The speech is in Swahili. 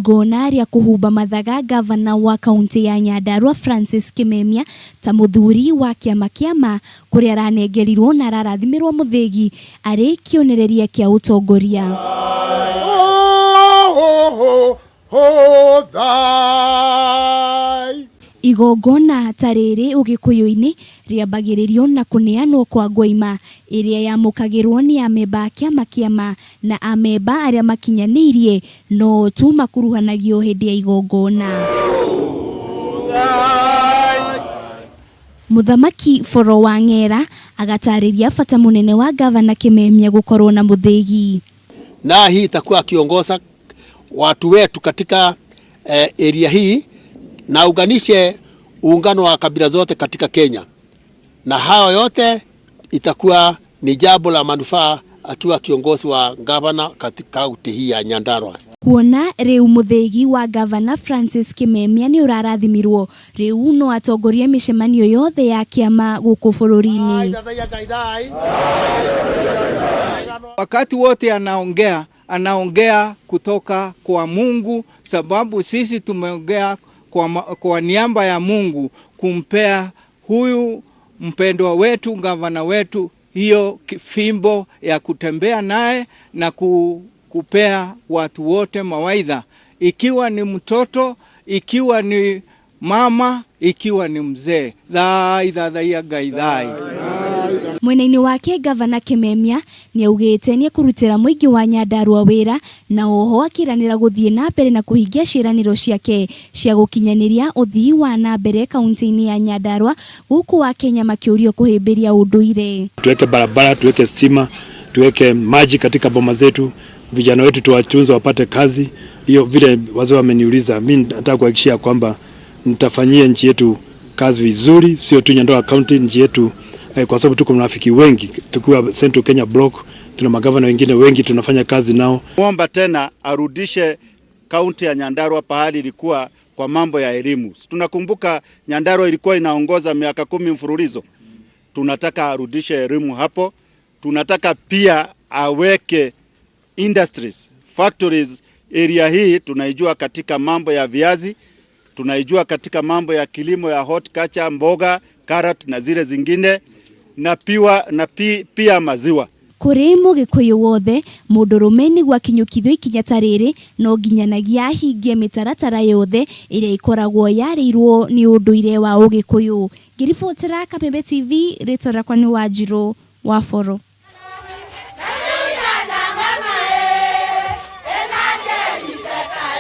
igongona rĩa kuhumba mathaga Ngavana wa kaunti ya Nyandarua Francis Kimemia ta mũthuri wa Kĩama Kĩa Ma kuria aranengerirwo na ararathimirwo mũthĩgi arĩ kĩonereria kĩa ũtongoria. Igongona tarĩrĩ ũgĩkũyũ-inĩ rĩambagĩrĩrio na kũneanwo kwa ngoima ĩrĩa yamũkagĩrwo nĩ amemba a Kĩama Kĩa Ma na amemba arĩa makinyanĩirie no tu makuruhanagio hĩndĩ ya igongona. Mũthamaki Foro wa Ng'era agatarĩria bata mũnene wa Ngavana Kimemia gũkorwo na mũthĩgi. Na hii itakuwa akiongoza watu wetu katika area hii na uganishe uungano wa kabila zote katika Kenya. Na hayo yote itakuwa ni jambo la manufaa akiwa kiongozi wa gavana katika kaunti hii ya Nyandarua. Kuona rĩu mũthĩgi wa Ngavana Francis Kimemia ni ũrarathimirwo rĩu no atongorie mĩcemanio yothe ya kĩama gũkũ bũrũri-inĩ. Wakati wote anaongea kutoka kwa Mungu, sababu sisi tumeongea kwa niaba ya Mungu kumpea huyu mpendwa wetu gavana wetu hiyo fimbo ya kutembea naye na kupea watu wote mawaidha, ikiwa ni mtoto, ikiwa ni mama, ikiwa ni mzee. Mwena-inĩ wake Ngavana Kimemia ni augĩte ni kurutĩra mũingĩ wa Nyandarua wĩra na oho akiranĩra gũthiĩ na mbere na kũhingia ciĩranĩro ciake cia gũkinyanĩria ũthii wa na mbere kaunti-inĩ ya Nyandarua gũkũ wa Kenya makĩũrio kũhĩmbĩria ũndũire. Tuweke barabara, tuweke stima, tuweke maji katika boma zetu, vijana wetu tuwatunze wapate kazi. Hiyo vile wazee wameniuliza, mimi nataka kuhakikishia kwamba nitafanyia nchi yetu kazi vizuri, sio tu Nyandarua County, nchi yetu kwa sababu tuko marafiki wengi tukiwa Central Kenya Block, tuna magavana wengine wengi tunafanya kazi nao. Muomba tena arudishe kaunti ya Nyandarua pahali ilikuwa kwa mambo ya elimu. Tunakumbuka Nyandarua ilikuwa inaongoza miaka 10 mfululizo. Tunataka arudishe elimu hapo. Tunataka pia aweke industries, factories. Area hii tunaijua katika mambo ya viazi, tunaijua katika mambo ya kilimo ya horticulture, mboga, carrot na zile zingine, na pia maziwa. Kũrĩ mũgĩkũyũ wothe mũndũrũme nĩguo akinyũkithio ikinya ta rĩrĩ no nginyanagia ahingie mĩtaratara yothe ĩrĩa ĩkoragwo yarĩirwo nĩ ũndũire wa ũgĩkũyũ. Ngĩribotera Kameme TV, rĩtwa rĩakwa nĩ Wanjirũ wa Foro.